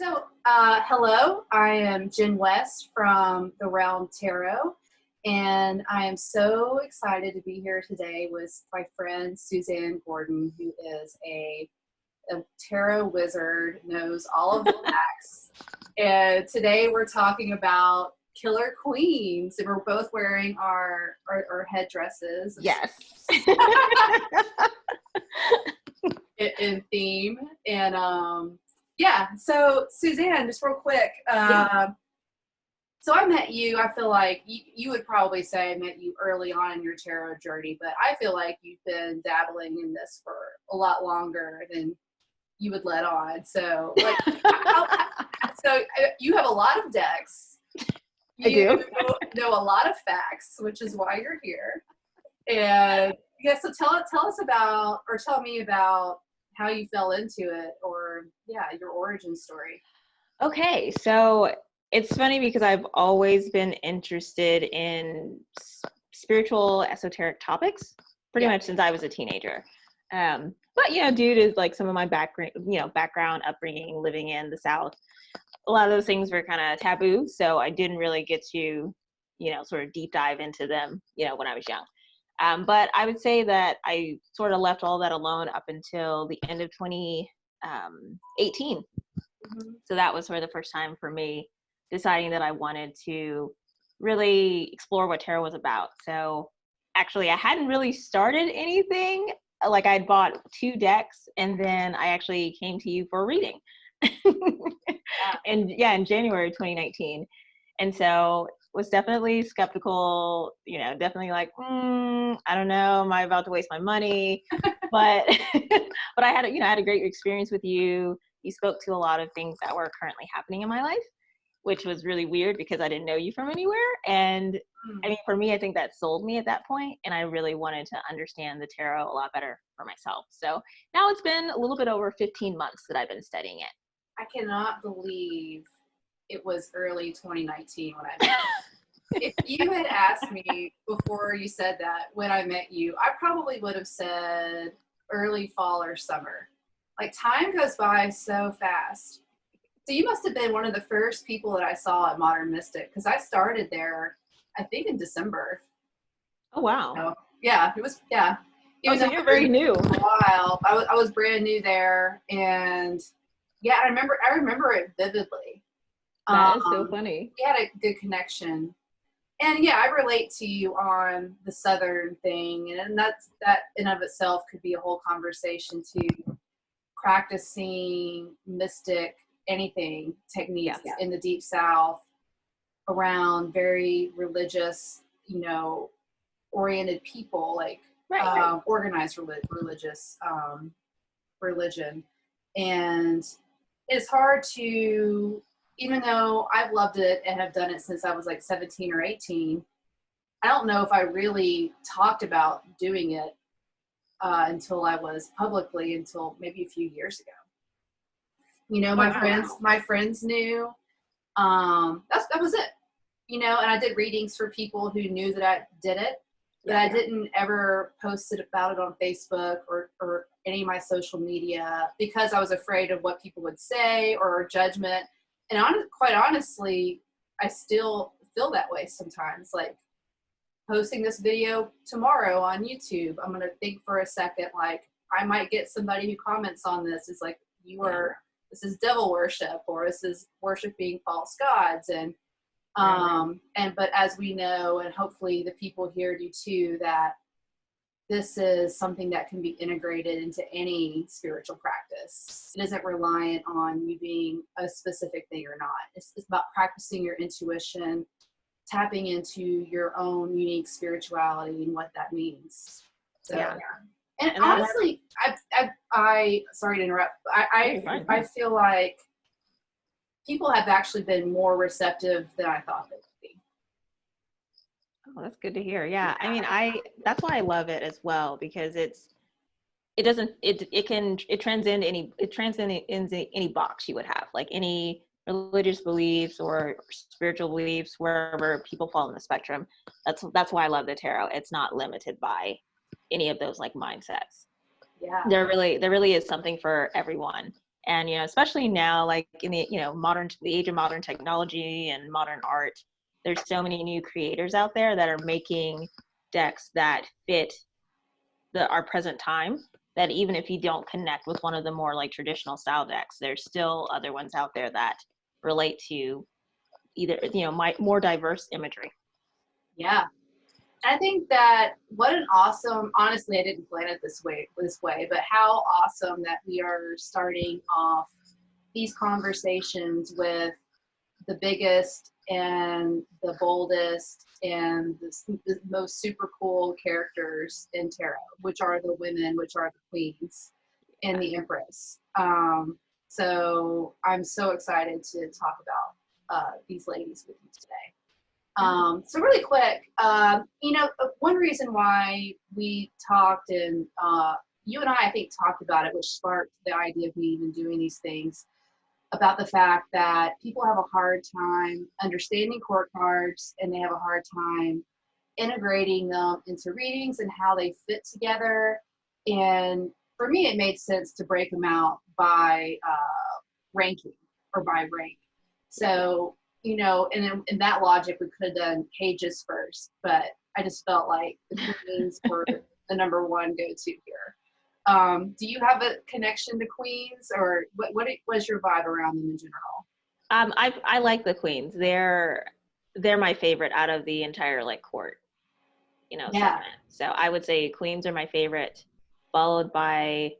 Hello, I am Jen West from the Realm Tarot, and I am so excited to be here today with my friend Suzanne Gordan, who is a tarot wizard, knows all of the facts. And today we're talking about Killer Queens, and we're both wearing our headdresses. Yes. in theme. And yeah, so Suzanne, just real quick, so I met you, I feel like you would probably say I met you early on in your tarot journey, but I feel like you've been dabbling in this for a lot longer than you would let on. So like, you have a lot of decks. I do. Know a lot of facts, which is why you're here. And yeah, so tell us about, or tell me about how you fell into it, or your origin story. Okay, so it's funny because I've always been interested in spiritual, esoteric topics pretty much since I was a teenager. But due to like some of my background, upbringing, living in the South, a lot of those things were kind of taboo. So I didn't really get to, sort of deep dive into them, when I was young. But I would say that I sort of left all that alone up until the end of 2018. Mm-hmm. So that was sort of the first time for me deciding that I wanted to really explore what tarot was about. So actually, I hadn't really started anything. Like I'd bought 2 decks, and then I actually came to you for a reading. And in January 2019. And so was definitely skeptical, definitely like, I don't know, am I about to waste my money? but I had a great experience with you. You spoke to a lot of things that were currently happening in my life, which was really weird because I didn't know you from anywhere. And I mean, for me, I think that sold me at that point, and I really wanted to understand the tarot a lot better for myself. So now it's been a little bit over 15 months that I've been studying it. I cannot believe it was early 2019 when I met you. If you had asked me before you said that when I met you, I probably would have said early fall or summer. Like, time goes by so fast. So you must have been one of the first people that I saw at Modern Mystic, because I started there, I think, in December. Oh, wow. So, yeah, it was, yeah. So you're very new. A while. I was brand new there, and yeah, I remember it vividly. That is so funny. We had a good connection. And yeah, I relate to you on the Southern thing, and that in of itself could be a whole conversation too. Practicing mystic anything techniques in the Deep South around very religious, oriented people, like organized religious religion. And it's hard to, even though I've loved it and have done it since I was like 17 or 18, I don't know if I really talked about doing it until maybe a few years ago. My friends knew. That was it. And I did readings for people who knew that I did it, but I didn't ever post about it on Facebook or any of my social media because I was afraid of what people would say or judgment. And quite honestly, I still feel that way sometimes. Like, posting this video tomorrow on YouTube, I'm going to think for a second, like, I might get somebody who comments on this is like, this is devil worship, or this is worshiping false gods. And but as we know, and hopefully the people here do too, that this is something that can be integrated into any spiritual practice. It isn't reliant on you being a specific thing or not. It's about practicing your intuition, tapping into your own unique spirituality and what that means. So, And honestly, I sorry to interrupt. I feel like people have actually been more receptive than I thought they would be. Oh, that's good to hear. Yeah. I mean, that's why I love it as well, because it transcends any box you would have, like any religious beliefs or spiritual beliefs, wherever people fall in the spectrum. That's why I love the tarot. It's not limited by any of those like mindsets. Yeah. There really is something for everyone. And, especially now, like in the, the age of modern technology and modern art, there's so many new creators out there that are making decks that fit our present time, that even if you don't connect with one of the more like traditional style decks, there's still other ones out there that relate to either, more diverse imagery. Yeah. I think that what an awesome, honestly, I didn't plan it this way, but how awesome that we are starting off these conversations with the biggest and the boldest and the most super cool characters in tarot, which are the women, which are the queens and the empress. So I'm so excited to talk about these ladies with you today. So really quick, one reason why we talked and you and I think talked about it, which sparked the idea of me even doing these things, about the fact that people have a hard time understanding court cards, and they have a hard time integrating them into readings and how they fit together. And for me, it made sense to break them out by ranking or by rank. So, and in that logic, we could have done pages first, but I just felt like the queens were the number one go-to here. Do you have a connection to queens, or what was your vibe around them in general? I like the queens. They're my favorite out of the entire like court, segment. So I would say queens are my favorite, followed by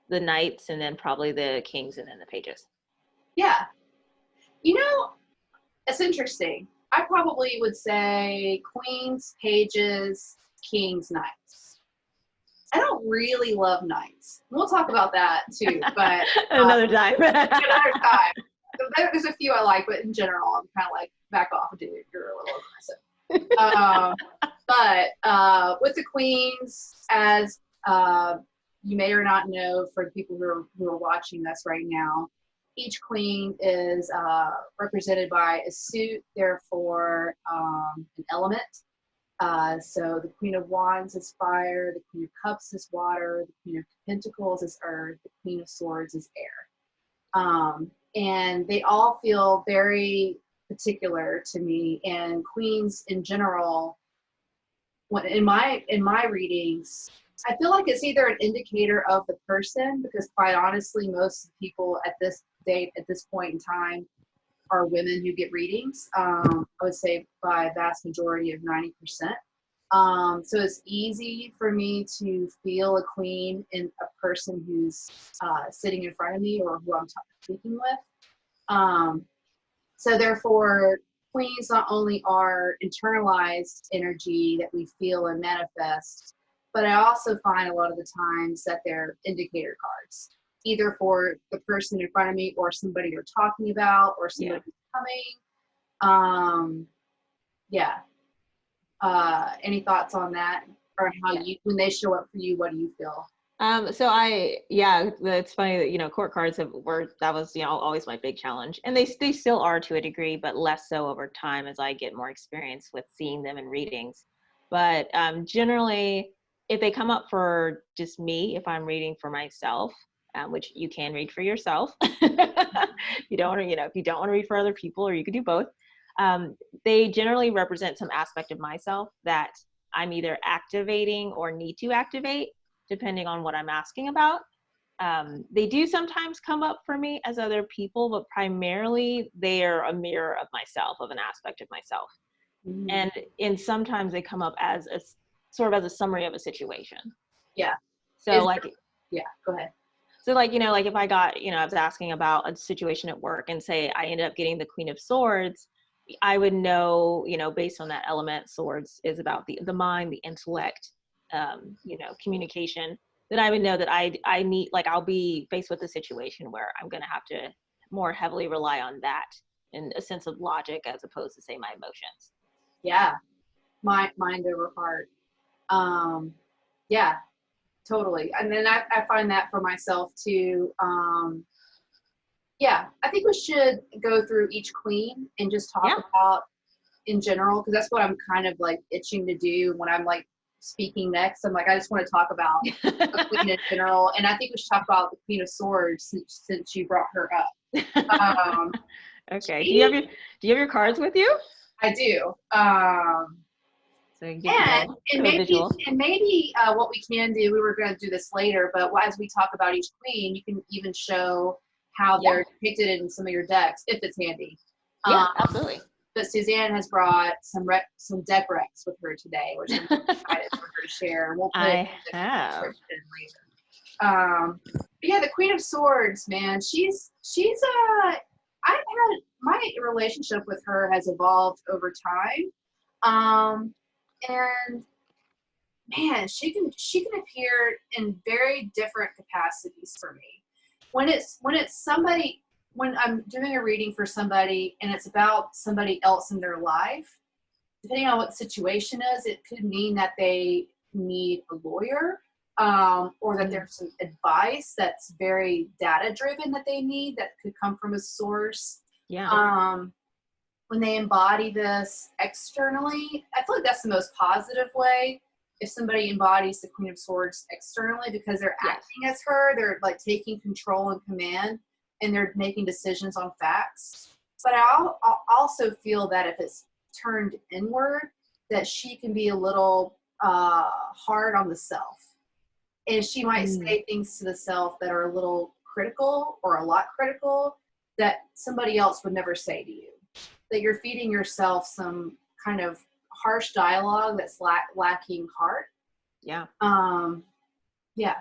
the knights, and then probably the kings, and then the pages. Yeah. It's interesting. I probably would say queens, pages, kings, knights. I don't really love knights. We'll talk about that too, but another time. Another time. There's a few I like, but in general, I'm kind of like, back off, dude. You're a little aggressive. But with the queens, as you may or not know, for the people who are watching us right now, each queen is represented by a suit, therefore an element. So the Queen of Wands is fire, the Queen of Cups is water, the Queen of Pentacles is earth, the Queen of Swords is air. And they all feel very particular to me. And queens in general, in my readings, I feel like it's either an indicator of the person, because quite honestly, most people at this point in time, are women who get readings. I would say by a vast majority of 90%. So it's easy for me to feel a queen in a person who's sitting in front of me or who I'm speaking with. So therefore, queens not only are internalized energy that we feel and manifest, but I also find a lot of the times that they're indicator cards, either for the person in front of me or somebody you're talking about or somebody who's coming. Any thoughts on that, or how when they show up for you, what do you feel? It's funny that, court cards that was, always my big challenge, and they still are to a degree, but less so over time as I get more experience with seeing them in readings. But generally, if they come up for just me, if I'm reading for myself, which you can read for yourself, if you don't want to read for other people, or you could do both. They generally represent some aspect of myself that I'm either activating or need to activate, depending on what I'm asking about. They do sometimes come up for me as other people, but primarily they are a mirror of myself, of an aspect of myself. Mm. And sometimes they come up as a sort of as a summary of a situation. Yeah. So go ahead. So like if I got, I was asking about a situation at work, and say I ended up getting the Queen of Swords, I would know, based on that element, swords is about the mind, the intellect, communication, that I would know that I need, like, I'll be faced with a situation where I'm going to have to more heavily rely on that in a sense of logic, as opposed to, say, my emotions. Yeah. Mind over heart. Yeah, totally. And then I find that for myself too. I think we should go through each queen and just talk about in general, because that's what I'm kind of like itching to do when I'm like speaking next. I'm like, I just want to talk about the Queen in general, and I think we should talk about the Queen of Swords since you brought her up. Okay. Do you have your cards with you? I do. So you get and maybe what we can do, we were going to do this later, but as we talk about each queen, you can even show how they're depicted in some of your decks, if it's handy. Yeah, absolutely. But Suzanne has brought some deck recs with her today, which I'm excited for her to share. We'll put it in the description later. But yeah, the Queen of Swords, man, I've had my relationship with her has evolved over time. And man, she can appear in very different capacities for me. When I'm doing a reading for somebody and it's about somebody else in their life, depending on what the situation is, it could mean that they need a lawyer, or that there's some advice that's very data driven that they need that could come from a source. Yeah. When they embody this externally, I feel like that's the most positive way. If somebody embodies the Queen of Swords externally, because they're acting as her, they're like taking control and command, and they're making decisions on facts. But I also feel that if it's turned inward, that she can be a little hard on the self. And she might say things to the self that are a little critical or a lot critical that somebody else would never say to you. That you're feeding yourself some kind of harsh dialogue that's lacking heart. Yeah. Yeah.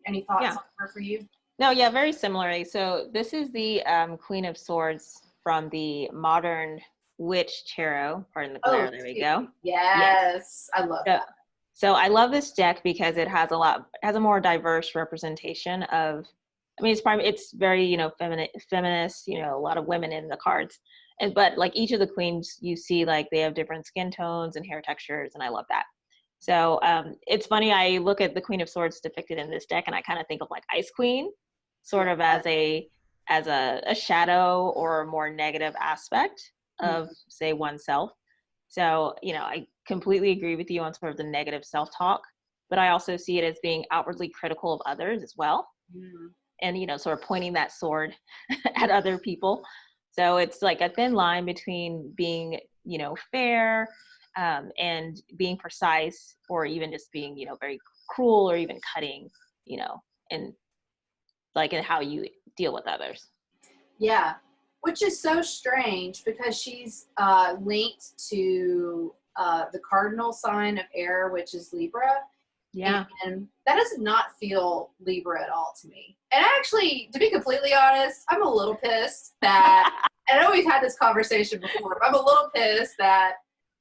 Any thoughts on her for you? No, yeah, very similarly. So this is the Queen of Swords from the Modern Witch Tarot. Pardon the glare. There we go. Yes. I love that. So I love this deck because it has a more diverse representation of, I mean, it's very, feminist, a lot of women in the cards. But like each of the queens, you see like they have different skin tones and hair textures, and I love that. So it's funny, I look at the Queen of Swords depicted in this deck and I kind of think of like Ice Queen, sort of as a shadow or a more negative aspect of, say, oneself. So, I completely agree with you on sort of the negative self-talk, but I also see it as being outwardly critical of others as well. And, sort of pointing that sword at other people. So it's like a thin line between being, fair, and being precise, or even just being, very cruel or even cutting, and like in how you deal with others. Yeah, which is so strange because she's linked to the cardinal sign of air, which is Libra. Yeah. And that does not feel Libra at all to me. And actually, to be completely honest, I'm a little pissed that, and I know we've had this conversation before, but I'm a little pissed that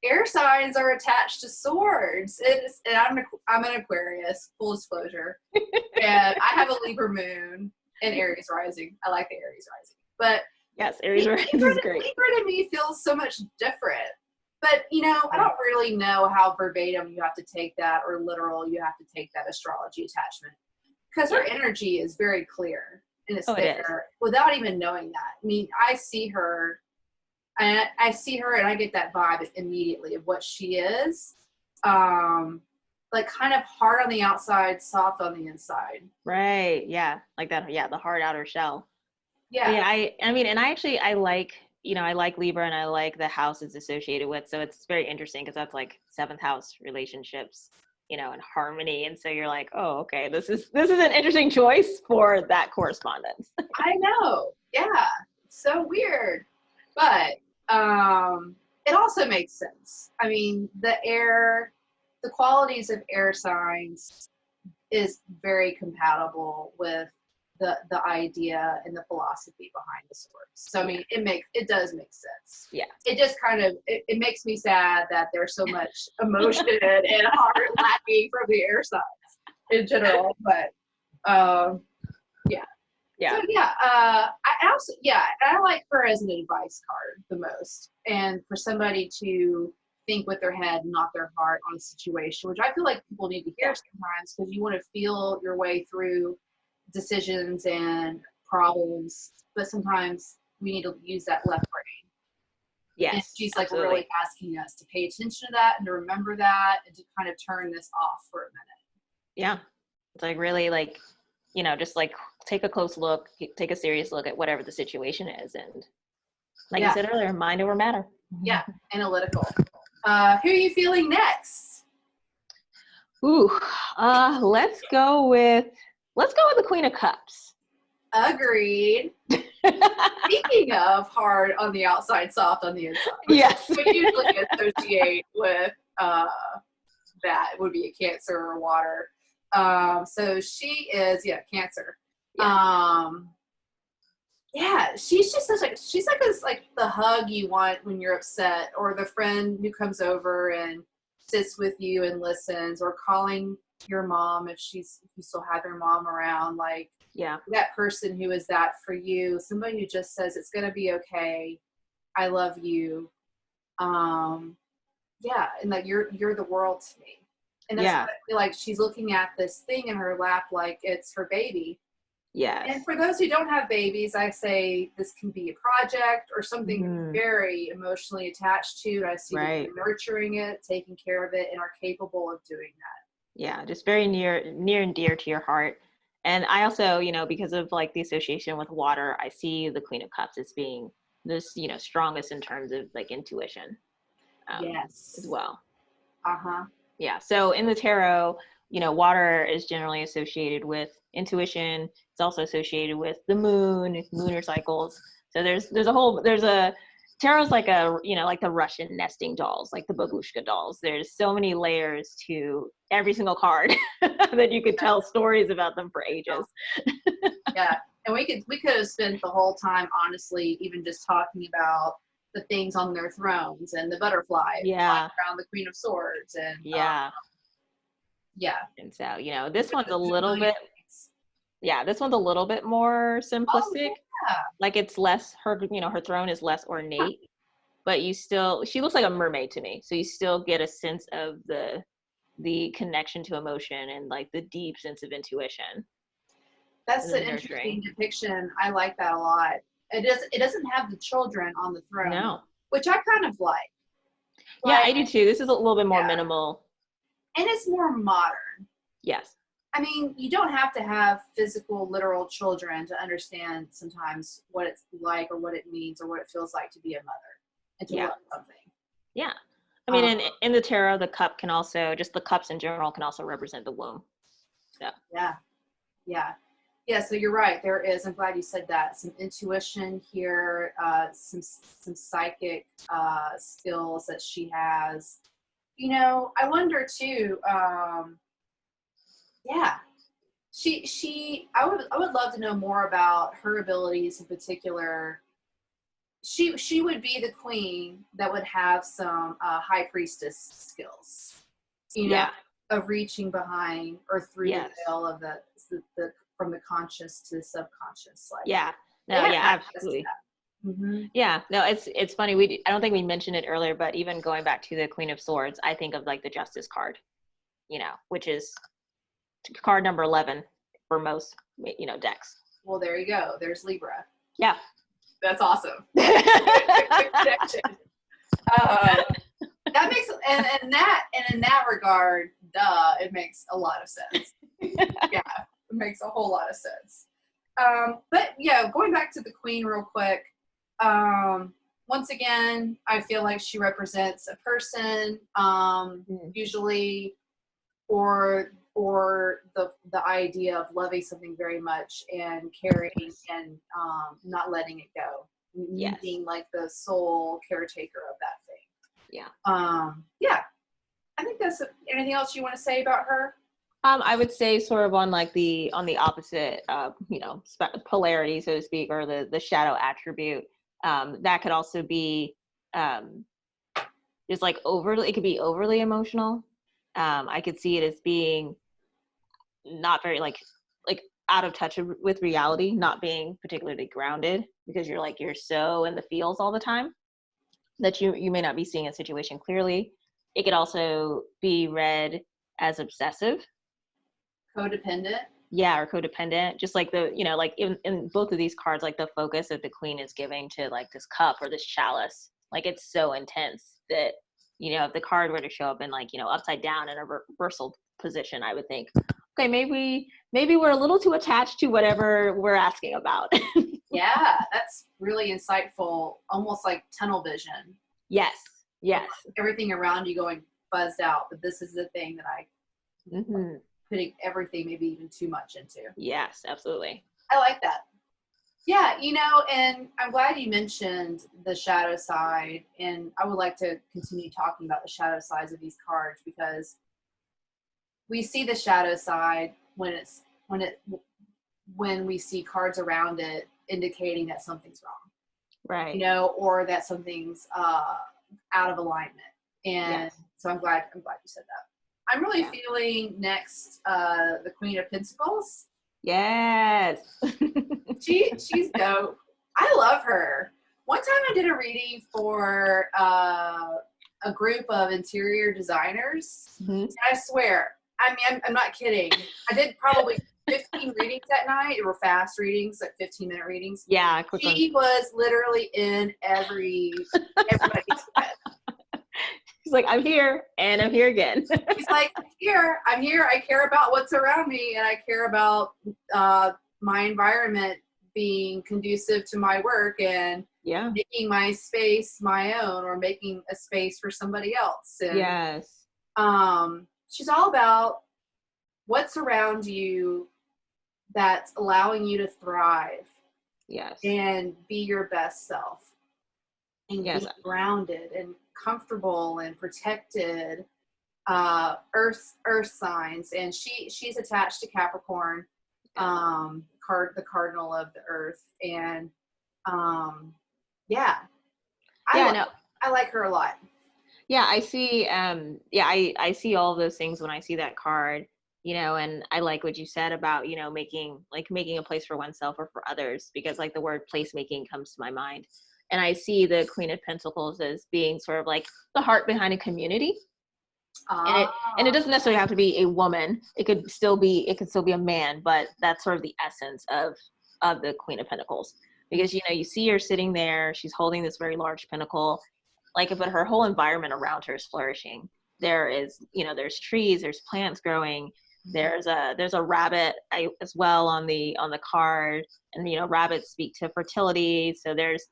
air signs are attached to swords. And I'm an Aquarius, full disclosure. And I have a Libra moon and Aries rising. I like the Aries rising. But yes, Aries rising is great. Libra to me feels so much different. But, I don't really know how verbatim you have to take that or literal you have to take that astrology attachment. Because her energy is very clear and it's there without even knowing that. I mean, I see her and I get that vibe immediately of what she is. Like kind of hard on the outside, soft on the inside. Right. Yeah. Like that. Yeah. The hard outer shell. Yeah. Yeah. I mean, and I like, I like Libra and I like the house it's associated with. So it's very interesting because that's like 7th house relationships, and harmony. And so you're like, oh, okay, this is an interesting choice for that correspondence. I know. Yeah. So weird. But it also makes sense. I mean, the qualities of air signs is very compatible with the idea and the philosophy behind the swords. So I mean, it does make sense. Yeah. It just kind of it makes me sad that there's so much emotion and heart lacking from the air signs in general. But yeah. Yeah. So I like her as an advice card the most, and for somebody to think with their head, not their heart on a situation, which I feel like people need to hear sometimes because you want to feel your way through decisions and problems, but sometimes we need to use that left brain. And Yes, she's like absolutely. really asking us to pay attention to that and to remember that and to kind of turn this off for a minute. Yeah. It's like really like, just like take a close look, take a serious look at whatever the situation is. And like you Yeah. said earlier, mind over matter. Yeah. Analytical. Who are you feeling next? Ooh, let's go with the Queen of Cups. Agreed. Speaking of hard on the outside, soft on the inside, which Yes. we usually associate with that would be a Cancer or water. So she is, Cancer. Yeah. Yeah, she's just she's like this, like the hug you want when you're upset, or the friend who comes over and sits with you and listens, or calling your mom if you still have your mom around, like Yeah. that person who is that for you, somebody who just says it's gonna be okay, I love you. Yeah, and like you're the world to me. And that's Yeah. what I feel like she's looking at this thing in her lap like it's her baby. Yes. And for those who don't have babies, I say this can be a project or something Mhm. very emotionally attached to. I see that Right. you're nurturing it, taking care of it, and are capable of doing that. Yeah, just very near and dear to your heart. And I also, because of like the association with water, I see the Queen of Cups as being this, strongest in terms of like intuition, as Yes. well. Uh-huh. Yeah. So in the tarot, water is generally associated with intuition. It's also associated with the moon, lunar cycles. So there's a tarot's like like the Russian nesting dolls, like the babushka dolls. There's so many layers to every single card that you could tell stories about them for ages. Yeah. And we could have spent the whole time, honestly, even just talking about the things on their thrones and the butterfly flying Yeah. around the Queen of Swords and Yeah. yeah. And so, this one's a little bit, this one's a little bit more Oh simplistic. yeah. Like it's less her throne is less ornate, but she looks like a mermaid to me. So you still get a sense of the connection to emotion and like the deep sense of intuition. That's And an the interesting nurturing. depiction. I like that a lot. It doesn't have the children on the throne, No. which I kind of like. Yeah, Like, I do too. This is a little bit more yeah. minimal. And it's more modern. Yes. I mean, you don't have to have physical, literal children to understand sometimes what it's like or what it means or what it feels like to be a mother and to Yeah. love something. Yeah. I mean, in the tarot, the cup can also, just the cups in general can also represent the womb. So. Yeah. Yeah. Yeah, so you're right. There is. I'm glad you said that. Some intuition here, some psychic skills that she has. I wonder too. Yeah, I would love to know more about her abilities in particular. She would be the queen that would have some high priestess skills. Yeah. Of reaching behind or through Yes. the veil of the from the conscious to the subconscious. Like, Yeah. No, yeah, absolutely. Mm-hmm. Yeah, no, it's funny. I don't think we mentioned it earlier, but even going back to the Queen of Swords, I think of like the Justice card, which is card number 11 for most, decks. Well, there you go. There's Libra. Yeah. That's awesome. That makes and in that regard, it makes a lot of sense. Yeah, it makes a whole lot of sense. But yeah, going back to the queen real quick. Once again, I feel like she represents a person, usually, or the idea of loving something very much and caring and not letting it go. Yes. Being like the sole caretaker of that thing. Yeah. Yeah. I think that's anything else you want to say about her? I would say sort of on the opposite, polarity, so to speak, or the shadow attribute. That could also be just like it could be overly emotional. I could see it as being not very like out of touch with reality, not being particularly grounded because you're so in the feels all the time that you may not be seeing a situation clearly. It could also be read as obsessive. Codependent. Yeah, or codependent. Just like like in both of these cards, like the focus that the queen is giving to like this cup or this chalice Like it's so intense that, you know, if the card were to show up in like, you know, upside down in a reversal position, I would think, okay, maybe we're a little too attached to whatever we're asking about. Yeah, that's really insightful, almost like tunnel vision. Yes. Yes. Everything around you going buzzed out, but this is the thing that I Mm-hmm. putting everything maybe even too much into. Yes, absolutely. I like that. Yeah, you know, and I'm glad you mentioned the shadow side, and I would like to continue talking about the shadow sides of these cards, because we see the shadow side when we see cards around it indicating that something's wrong, Right. you know, or that something's out of alignment. And Yes. so I'm glad you said that. I'm really feeling next the Queen of Pentacles. Yes. She's dope. I love her. One time I did a reading for a group of interior designers. Mm-hmm. And I swear, I mean, I'm not kidding. I did probably 15 readings that night. They were fast readings, like 15-minute readings. Yeah, quick one. She was literally in everybody's head. She's like, I'm here, and I'm here again. She's like, I'm here. I care about what's around me, and I care about my environment being conducive to my work, and making my space my own, or making a space for somebody else. And, yes. She's all about what's around you that's allowing you to thrive. Yes. And be your best self. And yes. be grounded and comfortable and protected. Earth signs, and she's attached to Capricorn, the cardinal of the earth, and I like her a lot. Yeah, I see. I see all of those things when I see that card, you know, and I like what you said about, you know, making a place for oneself or for others, because like the word placemaking comes to my mind. And I see the Queen of Pentacles as being sort of like the heart behind a community. And it doesn't necessarily have to be a woman. It could still be a man, but that's sort of the essence of the Queen of Pentacles. Because, you know, you see her sitting there, she's holding this very large pinnacle, but her whole environment around her is flourishing. There is, you know, there's trees, there's plants growing, there's a rabbit as well on the card, and, you know, rabbits speak to fertility. So there's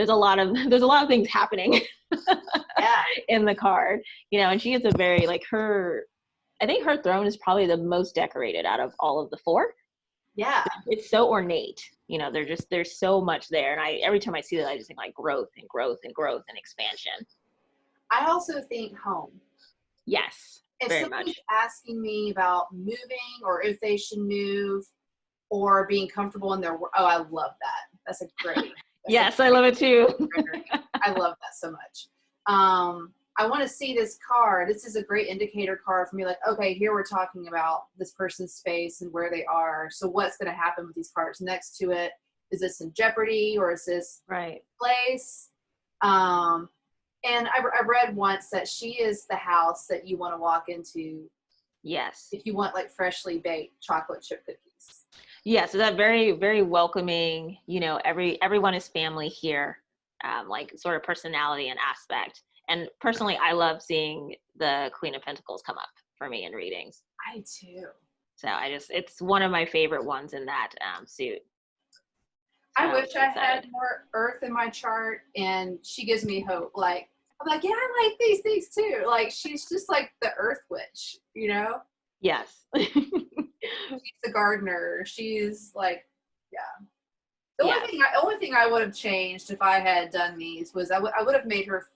a lot of things happening in the card, you know, and she is a very, like, I think her throne is probably the most decorated out of all of the four. Yeah. It's so ornate, you know, there's so much there. And every time I see that, I just think like growth and growth and growth and expansion. I also think home. Yes. If very somebody's much asking me about moving, or if they should move, or being comfortable in their work, I love that. That's a great. Yes, I love it too. I love that so much. I want to see this card. This is a great indicator card for me. Like, okay, here we're talking about this person's space and where they are. So what's going to happen with these cards next to it? Is this in jeopardy, or is this place? And I read once that she is the house that you want to walk into. Yes. If you want like freshly baked chocolate chip cookies. Yeah, so that very, very welcoming, you know, everyone is family here, like sort of personality and aspect. And personally, I love seeing the Queen of Pentacles come up for me in readings. I too. So it's one of my favorite ones in that suit. So I wish I had more earth in my chart, and she gives me hope. Like, I'm like, yeah, I like these things too. Like, she's just like the earth witch, you know? Yes. She's the gardener. She's like, yeah. The only thing I would have changed if I had done these was I would have made her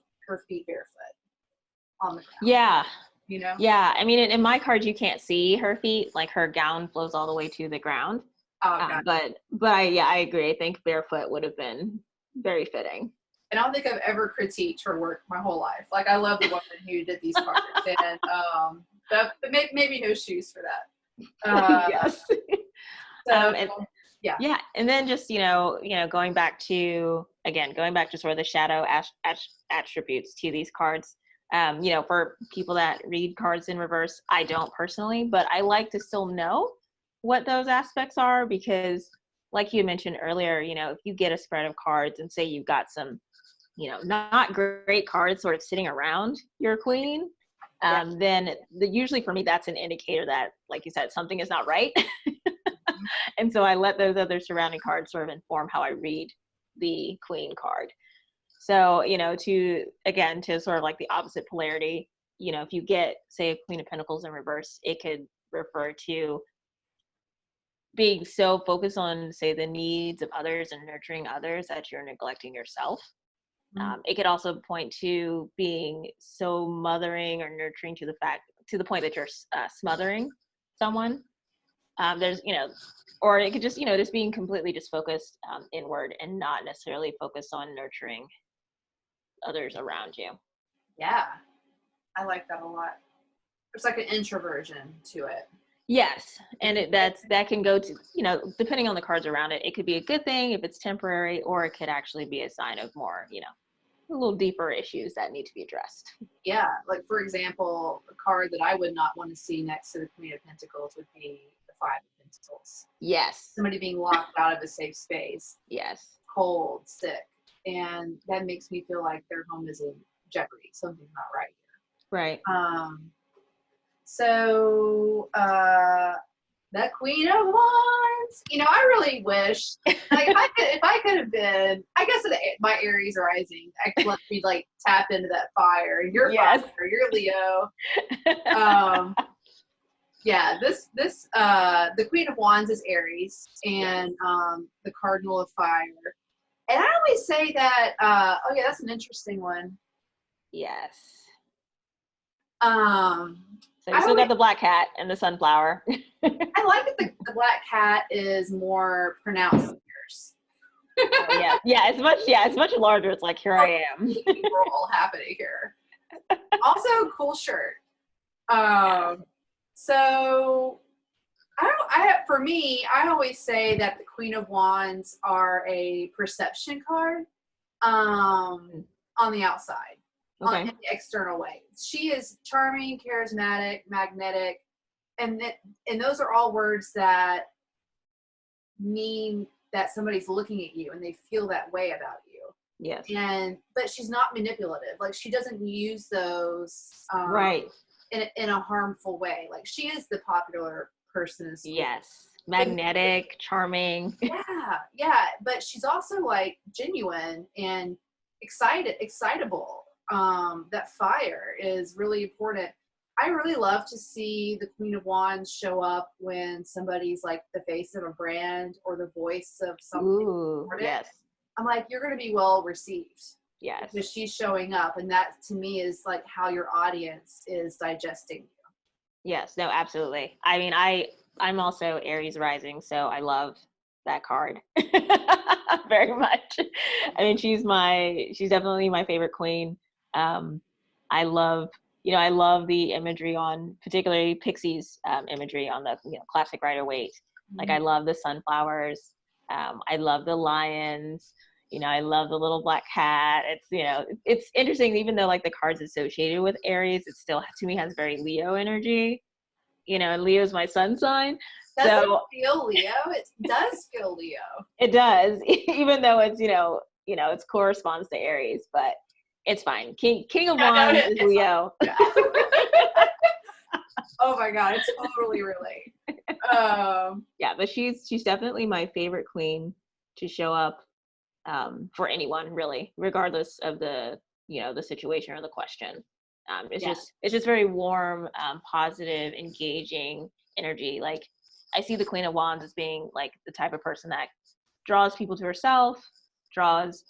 feet barefoot on the ground. Yeah. You know? Yeah. I mean, in my cards, you can't see her feet. Like, her gown flows all the way to the ground. But I agree. I think barefoot would have been very fitting. And I don't think I've ever critiqued her work my whole life. Like, I love the woman who did these cards, and but maybe no shoes for that. Yes. So, yeah. And then just, you know, going back to sort of the shadow attributes to these cards. You know, for people that read cards in reverse, I don't personally, but I like to still know what those aspects are, because like you mentioned earlier, you know, if you get a spread of cards and say you've got some not great cards sort of sitting around your queen, then usually for me, that's an indicator that, like you said, something is not right. And so I let those other surrounding cards sort of inform how I read the queen card. So, to sort of like the opposite polarity, if you get, say, a Queen of Pentacles in reverse, it could refer to being so focused on, say, the needs of others and nurturing others that you're neglecting yourself. It could also point to being so mothering or nurturing to the point that you're smothering someone. Or it could just, just being completely just focused inward and not necessarily focused on nurturing others around you. Yeah, I like that a lot. There's like an introversion to it. Yes, and that can go to, depending on the cards around it, it could be a good thing if it's temporary, or it could actually be a sign of more, a little deeper issues that need to be addressed. Yeah, like for example, a card that I would not want to see next to the Queen of Pentacles would be the Five of Pentacles. Yes. Somebody being locked out of a safe space. Yes. Cold, sick. And that makes me feel like their home is in jeopardy. Something's not right here. Right. So that Queen of Wands, I really wish, like, if I could have been, I guess my Aries rising, I could let me like tap into that fire. You're fire, you're Leo. Yeah, the Queen of Wands is Aries, and the Cardinal of Fire. And I always say that, that's an interesting one. Yes. So you still got the black cat and the sunflower. I like that the black cat is more pronounced than yours. It's much larger. It's like, here I am. Roll happening here. Also, cool shirt. So for me, I always say that the Queen of Wands are a perception card on the outside. Okay. In the external way. She is charming, charismatic, magnetic, and those are all words that mean that somebody's looking at you and they feel that way about you. Yes. But she's not manipulative. Like, she doesn't use those right in a harmful way. Like, she is the popular person in school. Yes. Magnetic, charming. Yeah. But she's also like genuine and excitable. That fire is really important. I really love to see the Queen of Wands show up when somebody's like the face of a brand or the voice of something important. Yes. I'm like, you're going to be well received. Yes. Because she's showing up, and that to me is like how your audience is digesting you. Yes, no, absolutely. I mean, I'm also Aries rising, so I love that card very much. I mean, she's definitely my favorite queen. I love the imagery on, particularly Pixie's imagery on the classic Rider-Waite. Like, I love the sunflowers. I love the lions. I love the little black cat. It's interesting, even though like the cards associated with Aries, it still to me has very Leo energy. And Leo's my sun sign. Does it feel Leo? It does feel Leo. It does, even though it's it corresponds to Aries, but it's fine. King of Wands is Leo. Yeah. Oh my God, I totally relate. Yeah, but she's definitely my favorite queen to show up for anyone, really, regardless of the the situation or the question. It's just very warm, positive, engaging energy. Like, I see the Queen of Wands as being like the type of person that draws people to herself, draws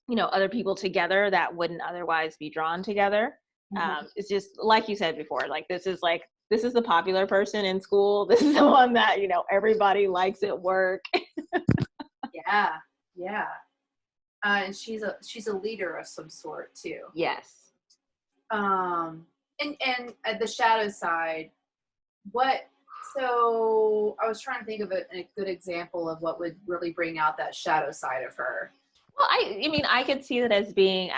other people together that wouldn't otherwise be drawn together. It's just like you said before, like this is the popular person in school. This is the one that everybody likes at work. Yeah. And she's a leader of some sort too. Yes. And at the shadow side, so I was trying to think of a good example of what would really bring out that shadow side of her. Well, I mean, I could see that as being,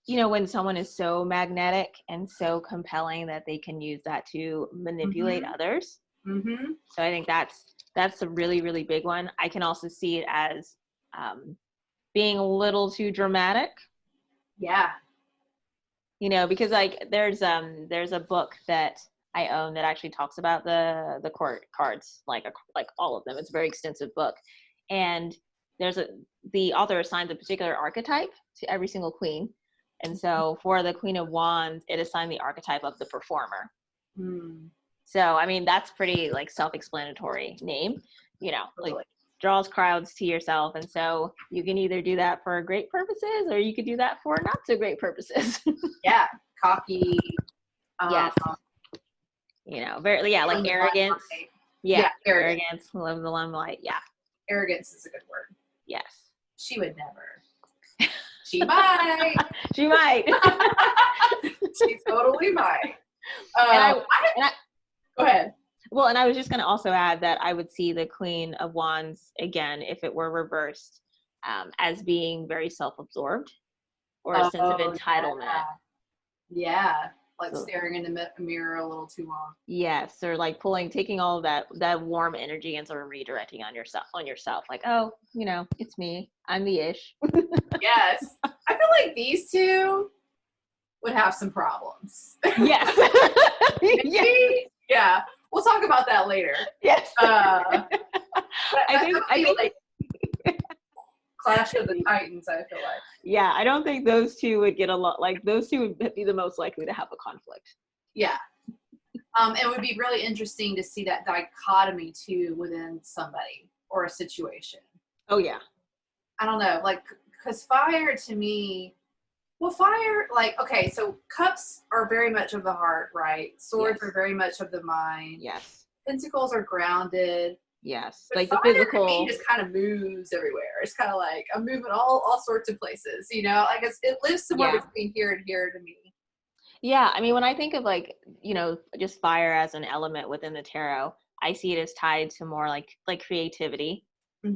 when someone is so magnetic and so compelling that they can use that to manipulate others. Mm-hmm. So I think that's a really, really big one. I can also see it as being a little too dramatic. Yeah. You know, because like there's a book that I own that actually talks about the court cards, like all of them. It's a very extensive book, and the author assigns a particular archetype to every single queen, and so for the Queen of Wands, it assigned the archetype of the performer. Mm. So I mean, that's pretty like self-explanatory name, you know, Totally. like draws crowds to yourself, and so you can either do that for great purposes or you could do that for not so great purposes. Yeah. Cocky. Yes. You know, very, yeah, like arrogance. Yeah, arrogance, live the limelight. Yeah. Arrogance is a good word. Yes. She would never. She might. She might. She totally might. And go ahead. Well, and I was just going to also add that I would see the Queen of Wands again, if it were reversed, as being very self-absorbed or a sense of entitlement. Yeah. Like staring in the mirror a little too long. Yes, or like taking all of that warm energy and sort of redirecting on yourself. Like, oh, you know, it's me. I'm the ish. Yes. I feel like these two would have some problems. Yes. Maybe? Yeah. We'll talk about that later. Yes. I think like Clash of the Titans, I feel like. Yeah, I don't think those two would get those two would be the most likely to have a conflict. Yeah. It would be really interesting to see that dichotomy too within somebody or a situation. Oh yeah. I don't know, like, because fire to me, fire, like, okay, so cups are very much of the heart, right? Swords are very much of the mind. Yes. Pentacles are grounded. Yes. But like fire, the physical. to me, just kind of moves everywhere. It's kind of like I'm moving all sorts of places, you know? Like it lives somewhere between here and here to me. Yeah, I mean, when I think of like, you know, just fire as an element within the tarot, I see it as tied to more like creativity,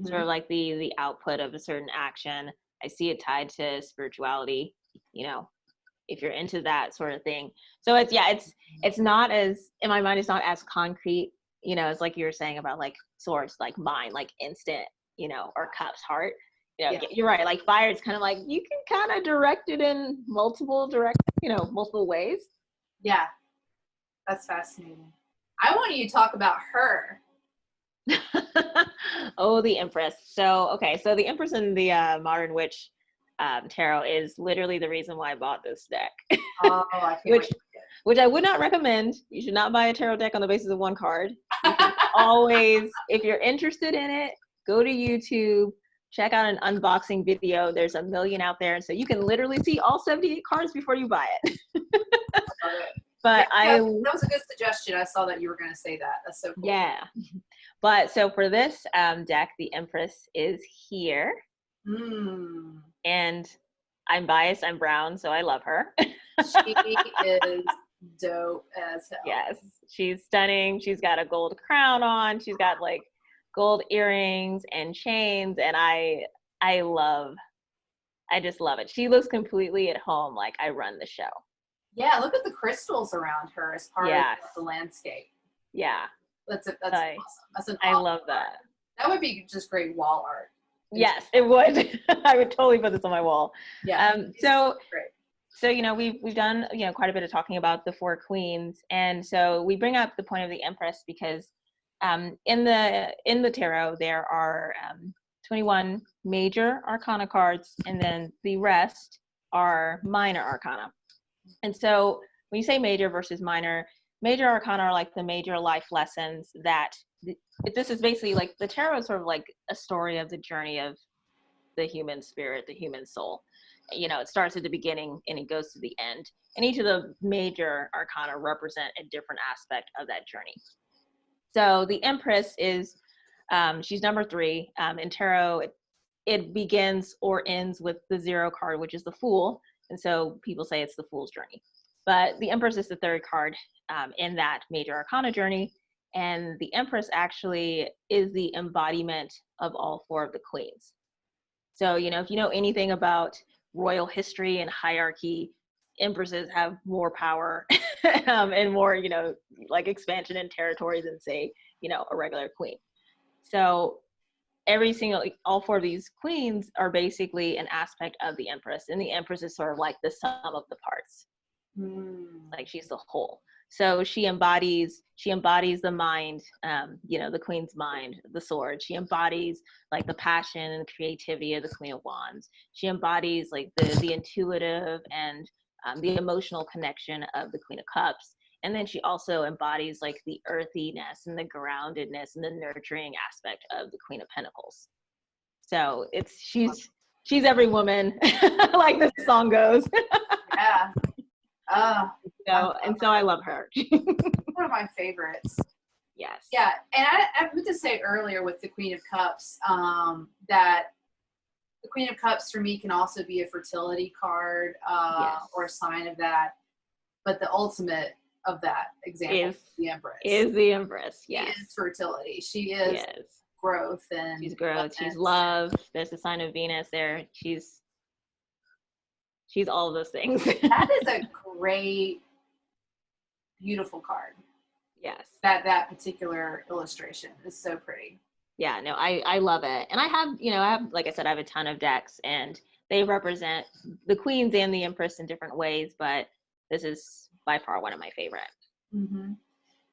sort of like the output of a certain action. I see it tied to spirituality, you know, if you're into that sort of thing. So it's not as, in my mind, it's not as concrete, you know, as like you were saying about like swords, like mind, like instant, you know, or cups, heart. You know, you're right. Like fire, it's kind of like you can kind of direct it in multiple ways. Yeah, that's fascinating. I want you to talk about her. Oh, the Empress. So the Empress in the Modern Witch tarot is literally the reason why I bought this deck. Oh, I can't wait. Which I would not recommend. You should not buy a tarot deck on the basis of one card. You can always, if you're interested in it, go to YouTube, check out an unboxing video. There's a million out there, and so you can literally see all 78 cards before you buy it. But that was a good suggestion. I saw that you were going to say that. That's so cool. Yeah. But so for this deck, the Empress is here. And I'm biased. I'm brown, so I love her. She is dope as hell. Yes, she's stunning. She's got a gold crown on. She's got like gold earrings and chains, and I just love it. She looks completely at home, like I run the show. Yeah, look at the crystals around her as part of the landscape. Yeah, that's awesome. That's an I awesome love that. That would be just great wall art. Yes, it would. I would totally put this on my wall. Yeah. So you know, we've done, you know, quite a bit of talking about the four queens, and so we bring up the point of the Empress because in the tarot there are 21 major arcana cards, and then the rest are minor arcana. And so when you say major versus minor arcana are like the major life lessons that this is basically like the tarot is sort of like a story of the journey of the human spirit, the human soul. You know, it starts at the beginning and it goes to the end. And each of the major arcana represent a different aspect of that journey. So the Empress is, she's number 3. In tarot, it begins or ends with the 0 card, which is the Fool. And so people say it's the Fool's journey. But the Empress is the 3rd card in that major arcana journey. And the Empress actually is the embodiment of all 4 of the queens. So, you know, if you know anything about royal history and hierarchy, empresses have more power and more, you know, like expansion in territory than, say, you know, a regular queen. So all four of these queens are basically an aspect of the Empress, and the Empress is sort of like the sum of the parts. Like she's the whole. So she embodies the mind, the Queen's mind, the sword. She embodies like the passion and creativity of the Queen of Wands. She embodies like the intuitive and the emotional connection of the Queen of Cups. And then she also embodies like the earthiness and the groundedness and the nurturing aspect of the Queen of Pentacles. So she's every woman, like the song goes. Yeah. So I love her. One of my favorites. Yes. Yeah, and I meant to say earlier with the Queen of Cups that the Queen of Cups for me can also be a fertility card or a sign of that. But the ultimate of that example is the Empress. Is the Empress, yes. She is fertility. She is growth. And she's growth. She's love. There's a sign of Venus there. She's all of those things. That is a great, beautiful card. Yes. That particular illustration is so pretty. Yeah, no, I love it. And I have, like I said, I have a ton of decks, and they represent the queens and the Empress in different ways, but this is by far one of my favorite. Mm-hmm.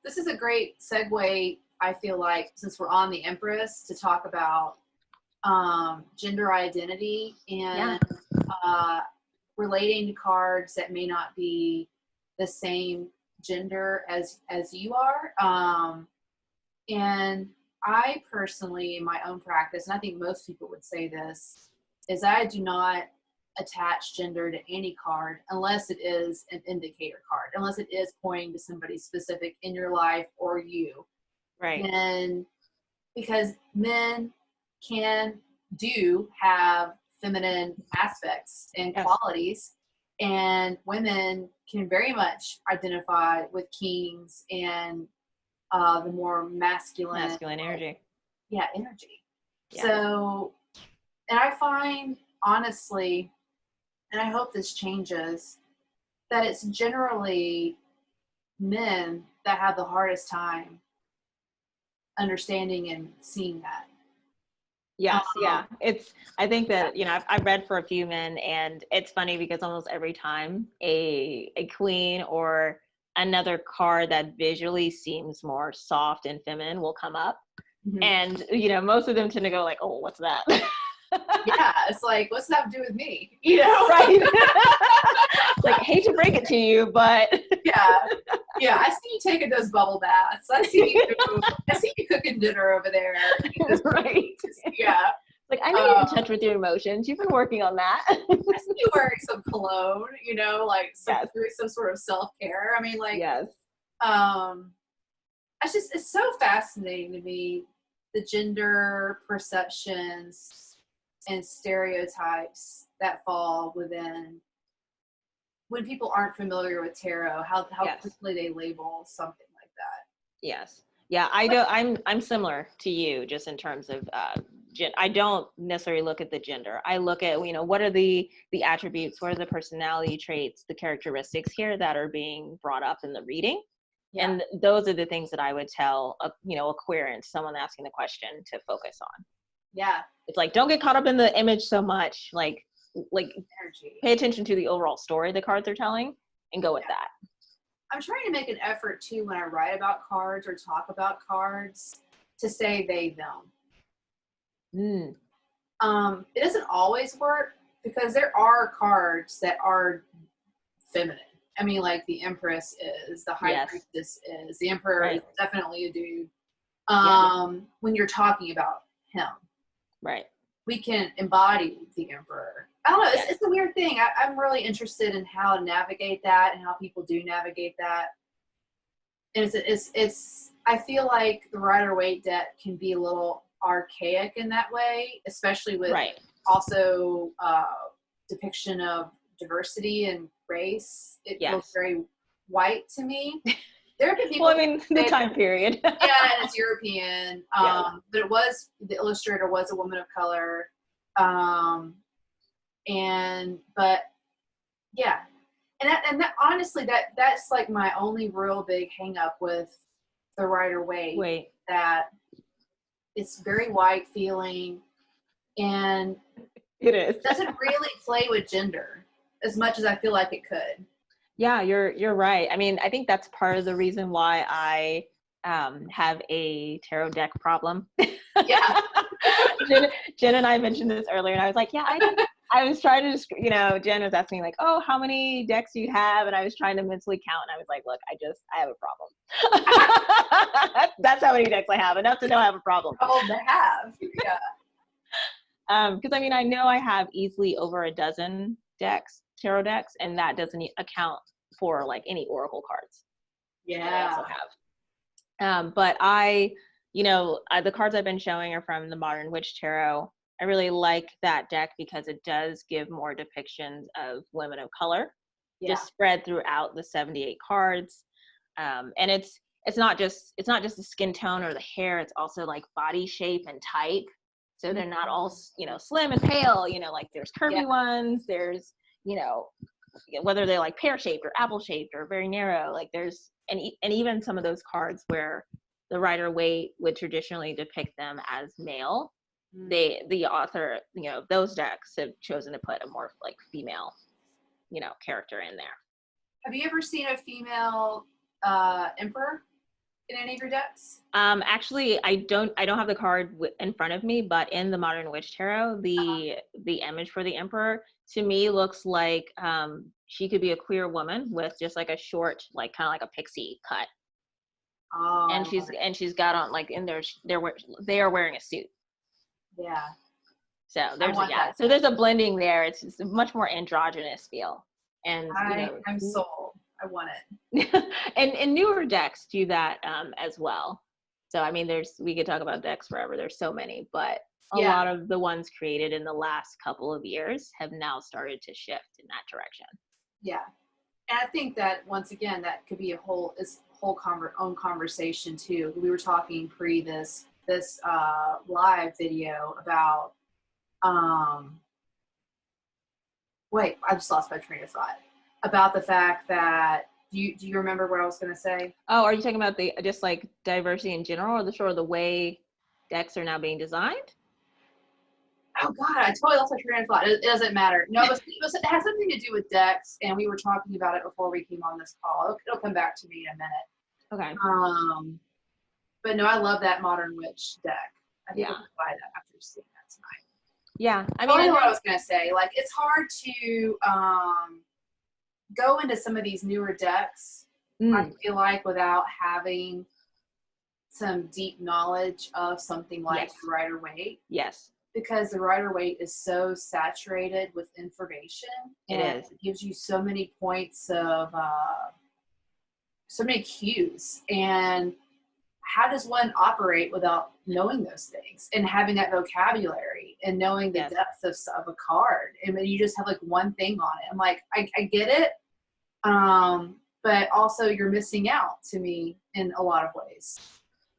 This is a great segue, I feel like, since we're on the Empress, to talk about gender identity and relating to cards that may not be the same gender as you are. And I personally, in my own practice, and I think most people would say this, is I do not attach gender to any card unless it is an indicator card, unless it is pointing to somebody specific in your life or you. Right. And because men do have feminine aspects and qualities, and women can very much identify with kings and the more masculine energy. Yeah, energy. Yeah. So, and I find, honestly, and I hope this changes, that it's generally men that have the hardest time understanding and seeing that. Yes, I think that, I've read for a few men, and it's funny because almost every time a queen or another card that visually seems more soft and feminine will come up. Mm-hmm. And, most of them tend to go like, oh, what's that? Yeah, it's like, what's that have to do with me? Right. Like, I hate to break it to you, but yeah, I see you taking those bubble baths. I see you cooking dinner over there. Right. Yeah. Like, I know you're in touch with your emotions. You've been working on that. I see you wearing some cologne, like doing some sort of self-care. I mean, like, it's so fascinating to me, the gender perceptions and stereotypes that fall within when people aren't familiar with tarot, how quickly they label something like that. Yes. Yeah, I'm similar to you just in terms of I don't necessarily look at the gender. I look at, what are the attributes, what are the personality traits, the characteristics here that are being brought up in the reading. Yeah. And those are the things that I would tell a querent, someone asking the question, to focus on. Yeah. It's like, don't get caught up in the image so much, like energy. Pay attention to the overall story the cards are telling and go with that. I'm trying to make an effort too, when I write about cards or talk about cards, to say they, them. It doesn't always work, because there are cards that are feminine. I mean, like the Empress is, the High Priestess is, the Emperor is definitely a dude. When you're talking about him. Right. We can embody the Emperor. I don't know. It's a weird thing. I'm really interested in how to navigate that and how people do navigate that. And it's I feel like the Rider-Waite deck can be a little archaic in that way, especially with also depiction of diversity and race. It feels very white to me. There have been people. Well, I mean, the time period. And it's European. But the illustrator was a woman of color. And that honestly, that's like my only real big hang up with the Rider-Waite. That It's very white feeling, and It is. doesn't really play with gender as much as I feel like it could. Yeah, you're right. I mean, I think that's part of the reason why I have a tarot deck problem. Yeah. Jen and I mentioned this earlier, and I was like, yeah, I was trying to just, Jen was asking me like, oh, how many decks do you have? And I was trying to mentally count, and I was like, look, I have a problem. That's how many decks I have, enough to know I have a problem. Oh, they have. Yeah. Because I mean, I know I have easily over a dozen tarot decks, and that doesn't account for like any oracle cards. Yeah. That I also have. But the cards I've been showing are from the Modern Witch Tarot. I really like that deck because it does give more depictions of women of color, just spread throughout the 78 cards. And it's not just the skin tone or the hair, it's also like body shape and type. So they're not all, slim and pale, like there's curvy ones, there's, whether they're like pear-shaped or apple-shaped or very narrow, like there's, and even some of those cards where the Rider-Waite would traditionally depict them as male, the author, those decks have chosen to put a more like female, character in there. Have you ever seen a female emperor in any of your decks? Actually, I don't have the card in front of me, but in the Modern Witch Tarot, the image for the emperor to me looks like she could be a queer woman with just like a short, like kind of like a pixie cut. Oh, and she's got on like they are wearing a suit. Yeah. So there's a blending there. It's just a much more androgynous feel. And I'm sold. I want it. and newer decks do that as well. So I mean, we could talk about decks forever. There's so many, but a lot of the ones created in the last couple of years have now started to shift in that direction. Yeah, and I think that once again, that could be own conversation too. We were talking pre this live video about wait, I just lost my train of thought about the fact that do you remember what I was going to say? Oh, are you talking about the just like diversity in general, or the way decks are now being designed? Oh God, I totally lost my train of thought. It doesn't matter. No, it has something to do with decks, and we were talking about it before we came on this call. It'll come back to me in a minute. Okay. But no, I love that Modern Witch deck. I think I'll buy that after seeing that tonight. Yeah, I mean, I know what I was gonna say. Like, it's hard to go into some of these newer decks. I feel like without having some deep knowledge of something like the Rider-Waite. Yes. Because the Rider-Waite is so saturated with information. It gives you so many points of, so many cues. And how does one operate without knowing those things and having that vocabulary and knowing the depth of a card? And then you just have like one thing on it. I'm like, I get it. But also you're missing out to me in a lot of ways.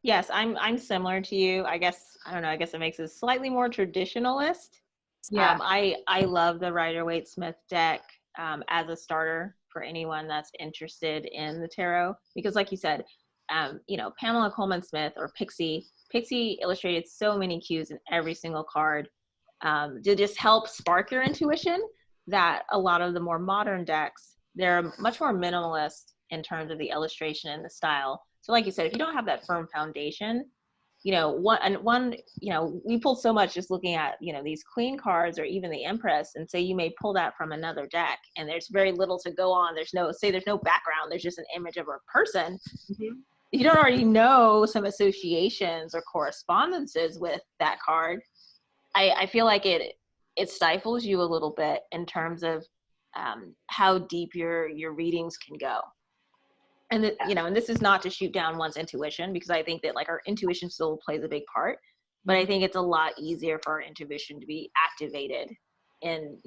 Yes, I'm similar to you. I guess it makes it slightly more traditionalist. Yeah. I love the Rider-Waite Smith deck as a starter for anyone that's interested in the tarot, because like you said, Pamela Coleman Smith or Pixie illustrated so many cues in every single card to just help spark your intuition, that a lot of the more modern decks, they're much more minimalist in terms of the illustration and the style. So like you said, if you don't have that firm foundation, we pulled so much just looking at, these queen cards or even the Empress, and say you may pull that from another deck and there's very little to go on. There's no background. There's just an image of a person. Mm-hmm. If you don't already know some associations or correspondences with that card, I feel like it stifles you a little bit in terms of how deep your readings can go. And and this is not to shoot down one's intuition, because I think that like our intuition still plays a big part, but I think it's a lot easier for our intuition to be activated in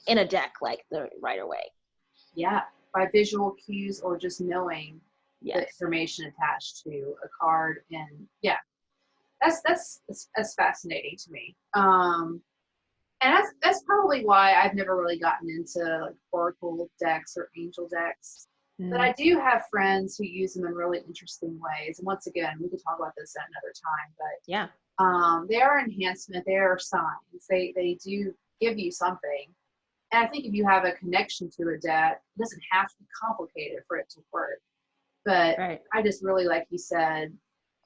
a deck like the Rider-Waite. Yeah, by visual cues or just knowing the information attached to a card, and that's fascinating to me. And that's probably why I've never really gotten into like oracle decks or angel decks. But I do have friends who use them in really interesting ways. And once again, we could talk about this at another time, but Yeah. they are enhancement, they are signs. They do give you something. And I think if you have a connection to a deck, it doesn't have to be complicated for it to work. But Right. I just really, like you said,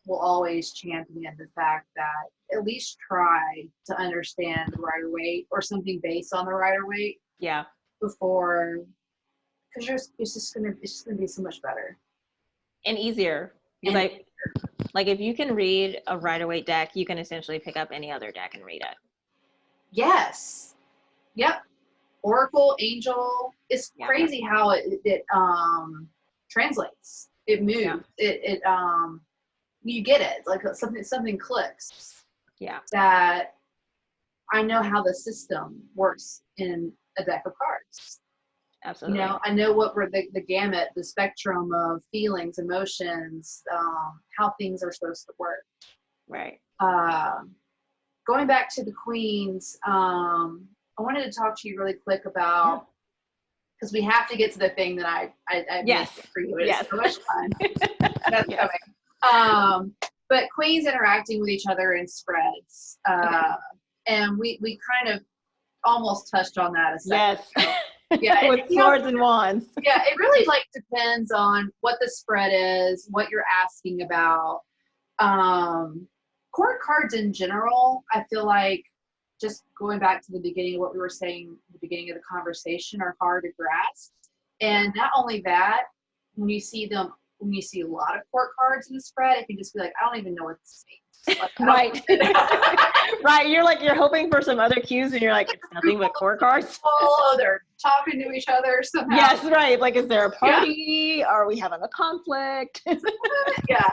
will always champion the fact that at least try to understand the Rider-Waite or something based on the Rider-Waite. Yeah. Before, because it's just gonna be so much better and easier. Because like if you can read a Rider-Waite deck, you can essentially pick up any other deck and read it. Yes. Yep. Oracle, Angel. It's crazy how it translates. It moves. Yeah. It you get it. Like something clicks. Yeah. That I know how the system works in a deck of cards. Absolutely. You know, I know what were the gamut, the spectrum of feelings, emotions, how things are supposed to work. Right. Going back to the Queens, I wanted to talk to you really quick about, because we have to get to the thing that I made for you. It's so much fun. That's coming. But Queens interacting with each other in spreads. And we kind of almost touched on that a second ago. Yeah, with swords and wands. Yeah, it really depends on what the spread is, what you're asking about. Court cards in general, I feel like, just going back to the beginning of what we were saying at the beginning of the conversation, are hard to grasp. And not only that, when you see a lot of court cards in the spread, it can just be like, I don't even know what this means. Right. Right. You're hoping for some other cues and you're like, it's nothing but court cards. Oh, they're talking to each other somehow. Yes, right. Like, is there a party? Yeah. Are we having a conflict? Yeah.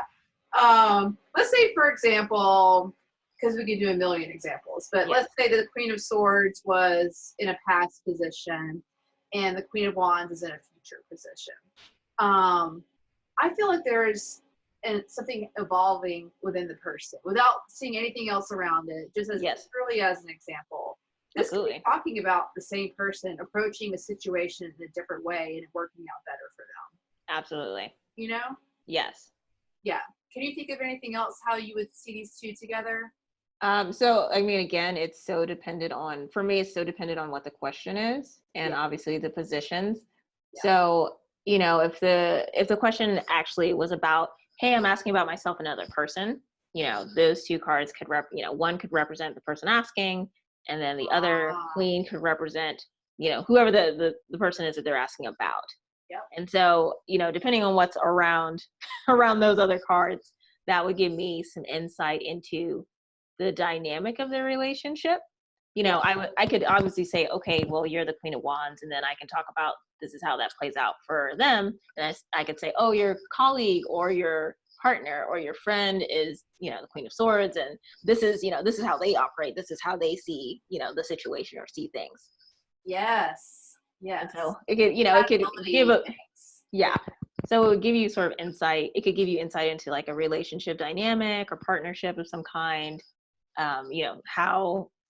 Let's say, for example, because we could do a million examples, but let's say that the Queen of Swords was in a past position and the Queen of Wands is in a future position. I feel like there's something evolving within the person without seeing anything else around it, just as purely as an example. This could be talking about the same person approaching a situation in a different way and it working out better for them. Absolutely. You know? Yes. Yeah. Can you think of anything else how you would see these two together? So, I mean, again, it's so dependent on, for me, it's so dependent on what the question is and obviously the positions. Yeah. So, you know, if the question actually was about, hey, I'm asking about myself and another person, you know, those two cards could one could represent the person asking, and then the other queen could represent, you know, whoever the person is that they're asking about. Yep. And so, you know, depending on what's around those other cards, that would give me some insight into the dynamic of their relationship. You know, I could obviously say, okay, well, you're the Queen of Wands, and then I can talk about this is how that plays out for them. And I could say, oh, your colleague or your partner or your friend is, you know, the Queen of Swords, and this is how they operate. This is how they see, you know, the situation or see things. Yes. Yes. And so it could, you know, it could give a, so it would give you sort of insight. It could give you insight into like a relationship dynamic or partnership of some kind. You know,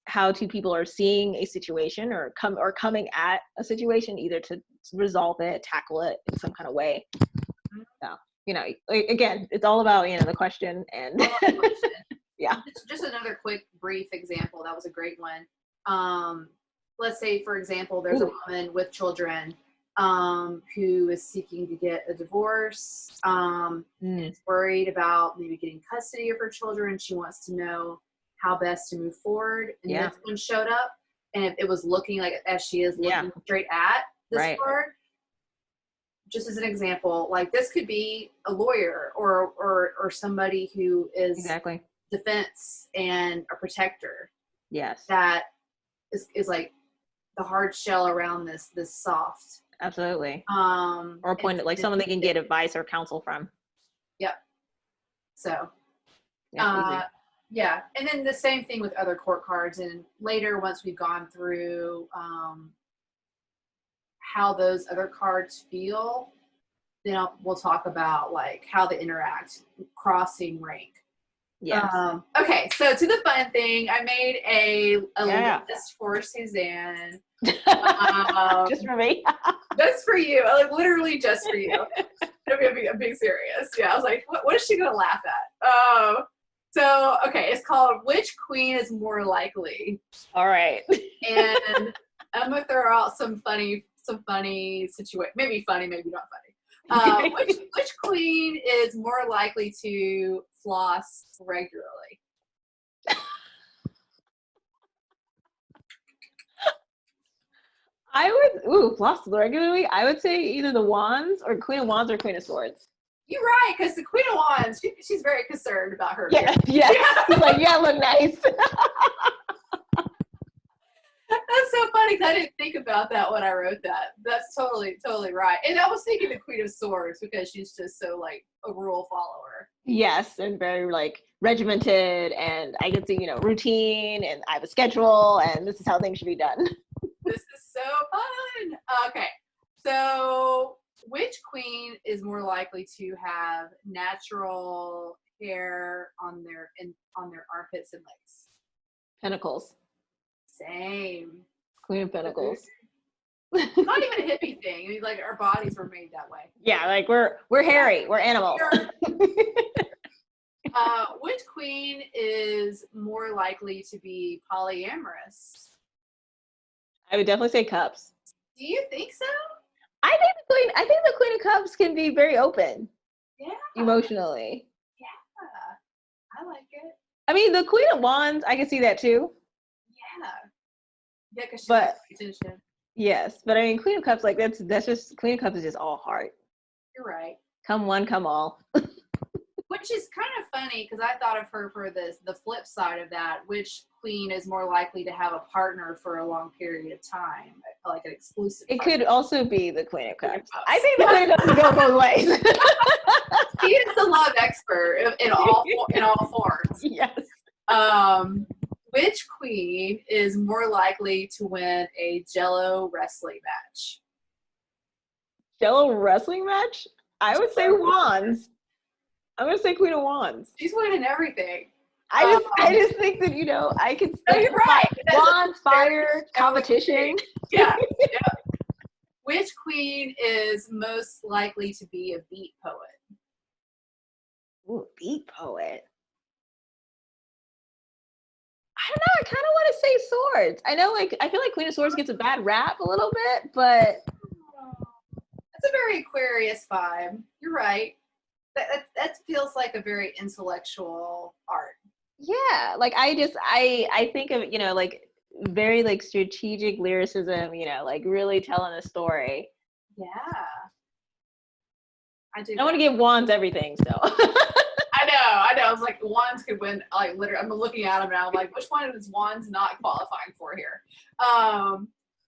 how two people are seeing a situation or coming at a situation, either to resolve it, tackle it in some kind of way. So, you know, again, it's all about, you know, the question and Just another quick brief example. That was a great one. Let's say, for example, there's a woman with children who is seeking to get a divorce, and is worried about maybe getting custody of her children. She wants to know how best to move forward. And this one showed up, and if it was looking like, as she is looking straight at this card, just as an example, like this could be a lawyer or somebody who is defense and a protector. Yes. That is like the hard shell around this soft. Absolutely. Or point like someone they can get advice or counsel from. Yep. So yeah, and then the same thing with other court cards, and later once we've gone through how those other cards feel, then we'll talk about like how they interact, crossing rank. Okay, so to the fun thing, I made a list for Suzanne Just for me. Just for you, like literally just for you. I'm being serious. Yeah, I was like, what is she gonna laugh at? So okay, it's called "Which Queen is More Likely?" All right. And I'm gonna throw out some funny situation. Maybe funny, maybe not funny. Which queen is more likely to floss regularly? I would floss regularly. I would say either the Wands or Queen of Wands or Queen of Swords. You're right, because the Queen of Wands, she's very concerned about her. Yeah, yeah. She's like, yeah, look nice. That's so funny because I didn't think about that when I wrote that. That's totally right. And I was thinking the Queen of Swords because she's just so like a rule follower. Yes, and very like regimented, and I get to, routine, and I have a schedule, and this is how things should be done. This is so fun. Okay, so which queen is more likely to have natural hair on their armpits and legs? Pentacles. Same. Queen of Pentacles. Not even a hippie thing. I mean, like our bodies were made that way. Yeah, like we're hairy. We're animals. Which queen is more likely to be polyamorous? I would definitely say Cups. Do you think so? I think the Queen of Cups can be very open. Yeah. Emotionally. Yeah. I like it. I mean, the Queen of Wands, I can see that too. Yeah. Yeah, because she likes attention. Yes, but I mean, Queen of Cups, like that's just Queen of Cups is just all heart. You're right. Come one, come all. Which is kind of funny because I thought of her for the flip side of that. Which queen is more likely to have a partner for a long period of time, like an exclusive It partner? could also be the Queen of Cups. I think the Queen of Cups go both ways. She is the love expert in all forms. Yes. Which queen is more likely to win a Jello wrestling match? Jello wrestling match? I would say Wands. I'm gonna say Queen of Wands. She's winning everything. I just think that I could. No, you're right. Wands, fire, competition. Yeah. Which queen is most likely to be a beat poet? Ooh, beat poet. I don't know. I kind of want to say Swords. I know, I feel like Queen of Swords gets a bad rap a little bit, but that's a very Aquarius vibe. You're right. That feels like a very intellectual art. Yeah, I think of very strategic lyricism. Really telling a story. Yeah, I do. I want to give Wands everything, so. I know. I was like, Wands could win. Like literally, I'm looking at them now. I'm like, which one is Wands not qualifying for here?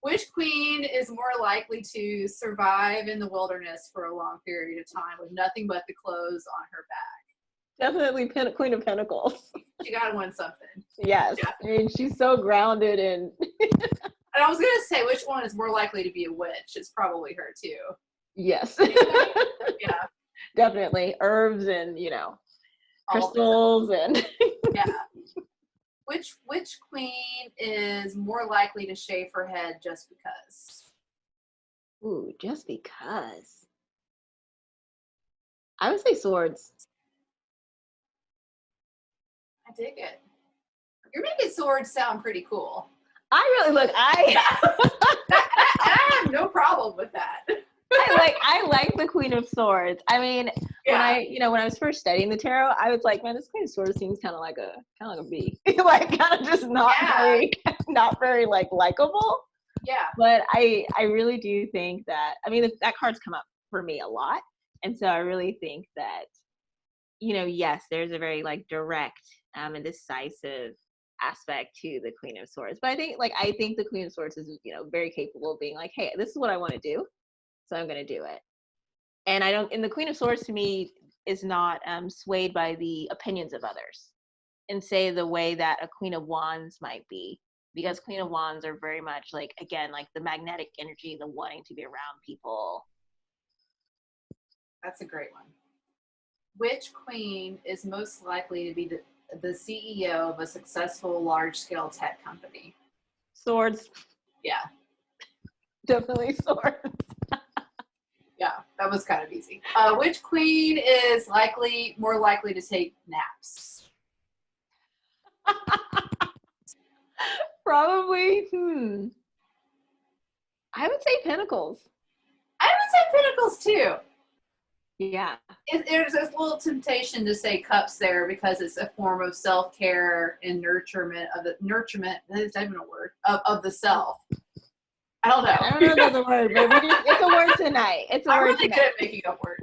Which queen is more likely to survive in the wilderness for a long period of time with nothing but the clothes on her back? Definitely Queen of Pentacles. She got to win something. Yes. Yeah. I mean, she's so grounded and. And I was going to say, which one is more likely to be a witch? It's probably her too. Yes. Yeah. Definitely. Herbs and, crystals and. Yeah. Which queen is more likely to shave her head just because? Ooh, just because. I would say Swords. I dig it. You're making Swords sound pretty cool. I have no problem with that. I like the Queen of Swords. I mean, yeah. when I was first studying the tarot, I was like, man, this Queen of Swords seems kind of like a bee, kind of just not very likable. Yeah. But I really do think that, I mean, that card's come up for me a lot, and so I really think that, yes, there's a very direct and decisive aspect to the Queen of Swords, but I think the Queen of Swords is very capable of being like, hey, this is what I want to do, so I'm going to do it. And the Queen of Swords to me is not swayed by the opinions of others, and say the way that a Queen of Wands might be, because Queen of Wands are very much the magnetic energy, the wanting to be around people. That's a great one. Which queen is most likely to be the CEO of a successful large-scale tech company? Swords. Yeah. Definitely swords. Yeah, that was kind of easy. Which queen is more likely to take naps? Probably, I would say Pentacles. I would say Pentacles too. Yeah. There's a little temptation to say Cups there because it's a form of self-care and nurturement, that's not even a word, of the self. I don't know. I don't know if that's a word, but it's a word tonight. I'm really good at making up words.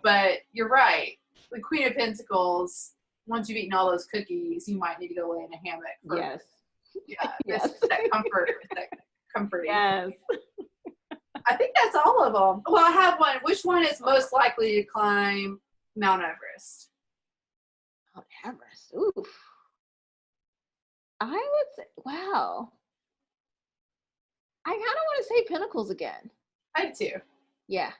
But you're right. The Queen of Pentacles, once you've eaten all those cookies, you might need to go lay in a hammock. Yes. Yeah. Yes. That comforting. Yes. I think that's all of them. Well, I have one. Which one is most likely to climb Mount Everest? Mount Everest. Oof. I would say, wow. I kind of want to say Pentacles again. I do. Yeah.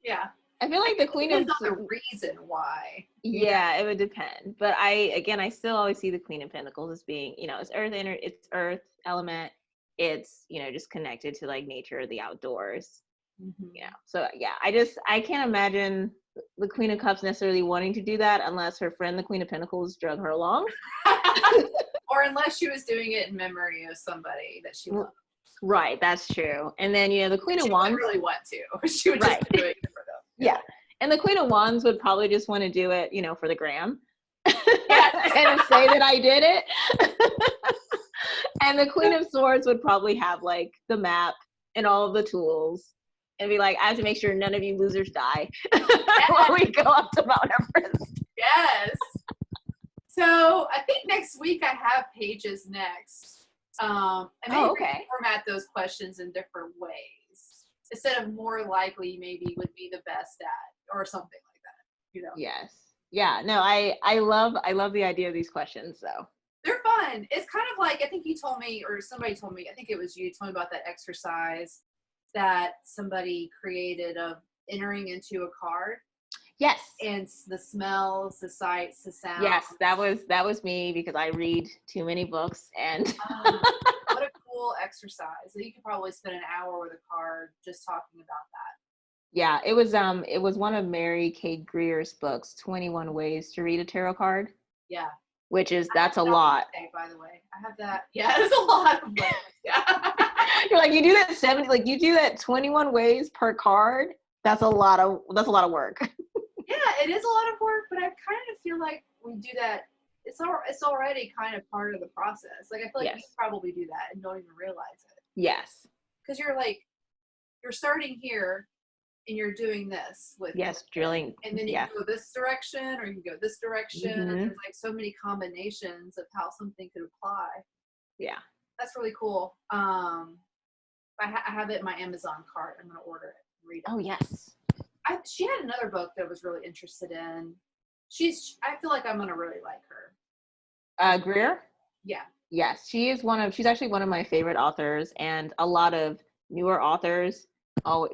Yeah. I feel like the Queen of the reason why. Yeah, it would depend. But I still always see the Queen of Pentacles as being, it's earth element. It's, just connected to like nature, the outdoors. Mm-hmm. So yeah, I can't imagine the Queen of Cups necessarily wanting to do that unless her friend, the Queen of Pentacles, drug her along. Or unless she was doing it in memory of somebody that she loved. Right, that's true. And then, the Queen of Wands. She would really want to. She would just be doing it for them. Yeah. And the Queen of Wands would probably just want to do it, for the gram. And say that I did it. And the Queen of Swords would probably have like the map and all of the tools and be like, I have to make sure none of you losers die when we go up to Mount Everest. Yes. So I think next week I have pages next. And maybe format those questions in different ways. Instead of more likely, maybe would be the best at, or something like that. Yes. Yeah. No, I love the idea of these questions though. They're fun. It's kind of like, I think you told me, or somebody told me, I think it was you, told me about that exercise that somebody created of entering into a card. Yes. And the smells, the sights, the sounds. Yes, that was me because I read too many books and what a cool exercise. You could probably spend an hour with a card just talking about that. Yeah, it was one of Mary Kay Greer's books, 21 Ways to Read a Tarot Card. Yeah. That's a lot. By the way, I have that. Yeah, it's a lot of ways. Yeah. You're like, you do that 70, like you do that 21 ways per card. That's a lot of work. Yeah, it is a lot of work, but I kind of feel like we do that. It's already kind of part of the process. Like I feel like you probably do that and don't even realize it. Yes. Because you're starting here. And you're doing this with drilling, and then you can go this direction or you can go this direction, and there's like so many combinations of how something could apply. Yeah, that's really cool. I have it in my Amazon cart. I'm gonna order it and read it. Oh yes. She had another book that I was really interested in. I feel like I'm gonna really like her. Greer. Yeah. Yes, she's actually one of my favorite authors, and a lot of newer authors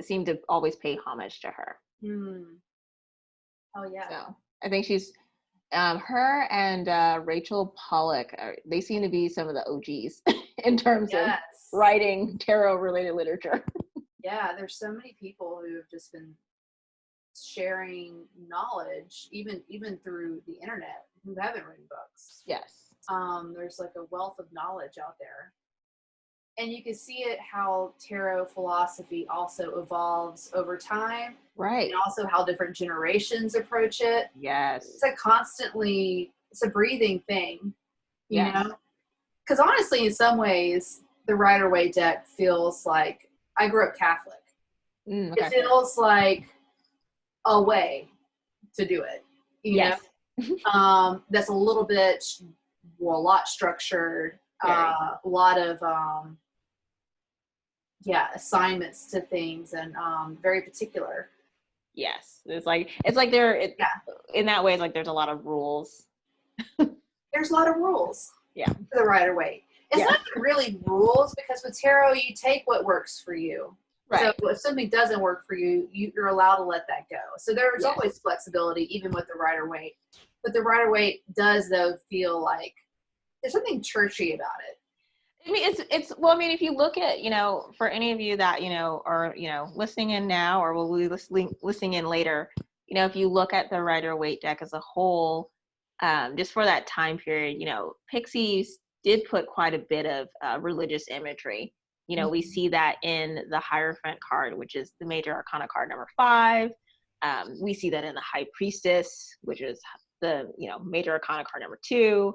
seem to always pay homage to her. Oh yeah. So I think she's her and Rachel Pollack. They seem to be some of the OGs in terms of writing tarot related literature. Yeah, there's so many people who have just been sharing knowledge, even through the internet, who haven't written books. Yes. There's like a wealth of knowledge out there. And you can see it how tarot philosophy also evolves over time. Right. And also how different generations approach it. Yes. It's a breathing thing, you know? Because honestly, in some ways, the Rider-Waite deck feels like, I grew up Catholic. Okay. It feels like a way to do it, you know? That's a little bit, a lot structured, a lot of, assignments to things, and very particular. Yes, it's like in that way, it's like there's a lot of rules. There's a lot of rules. Yeah. For the Rider-Waite. It's not really rules, because with tarot, you take what works for you. Right. So if something doesn't work for you, you're allowed to let that go. So there's always flexibility, even with the Rider-Waite. But the Rider-Waite does, though, feel like there's something churchy about it. I mean, it's well, I mean, if you look at, for any of you that, are, listening in now or will be listening in later, if you look at the Rider-Waite deck as a whole, just for that time period, Pixies did put quite a bit of religious imagery. We see that in the Hierophant card, which is the Major Arcana card number 5. We see that in the High Priestess, which is the, Major Arcana card number 2.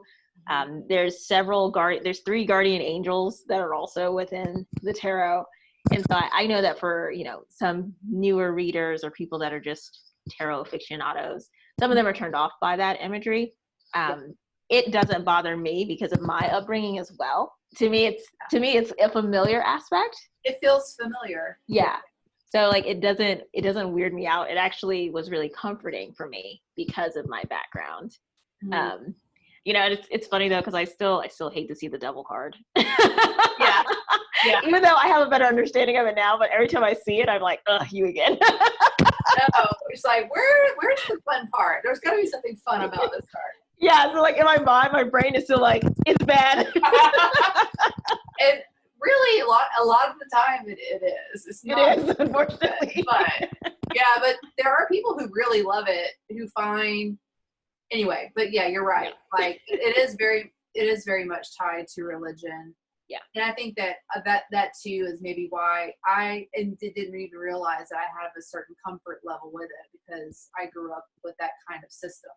There's 3 guardian angels that are also within the tarot. And so I know that for, some newer readers or people that are just tarot aficionados, some of them are turned off by that imagery. It doesn't bother me because of my upbringing as well. To me, it's a familiar aspect. It feels familiar. Yeah. So like it doesn't weird me out. It actually was really comforting for me because of my background. Mm-hmm. It's funny though, because I still hate to see the devil card. Yeah. Even though I have a better understanding of it now, but every time I see it, I'm like, ugh, you again. No, it's like, where's the fun part? There's got to be something fun about this card. Yeah, so like in my mind, my brain is still like, it's bad. And really, a lot of the time, it is. It is, unfortunately. But there are people who really love it, who find. Anyway, but yeah, you're right. Yeah. Like it is very much tied to religion. Yeah. And I think that too is maybe why I didn't even realize that I have a certain comfort level with it, because I grew up with that kind of system.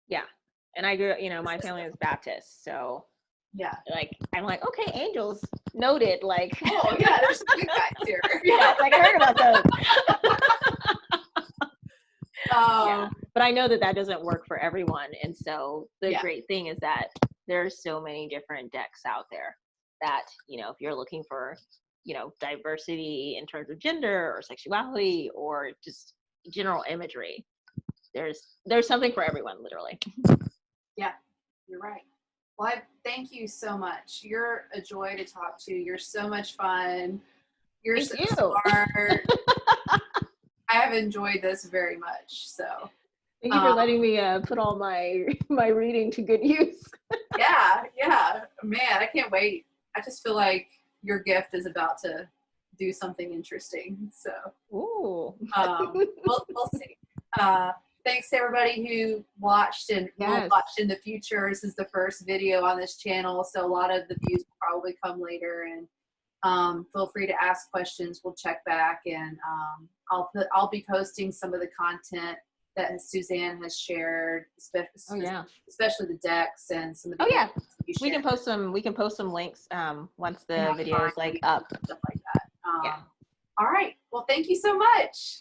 Yeah. And I grew, my family is Baptist, so yeah. Like I'm like, okay, angels noted, like oh yeah, there's some good guys here. Yeah, like I heard about those. Yeah. But I know that doesn't work for everyone. And so the great thing is that there's so many different decks out there that, if you're looking for, diversity in terms of gender or sexuality or just general imagery, there's something for everyone, literally. Yeah, you're right. Well, thank you so much. You're a joy to talk to. You're so much fun. You're so smart. I have enjoyed this very much. So thank you for letting me put all my reading to good use. yeah, man, I can't wait. I just feel like your gift is about to do something interesting. So, ooh, we'll see. Thanks to everybody who watched and will watch in the future. This is the first video on this channel, so a lot of the views will probably come later. And feel free to ask questions. We'll check back, and I'll be posting some of the content that Suzanne has shared, especially the decks and some of the we can post some links once the video is like up, stuff like that. All right. Well, thank you so much.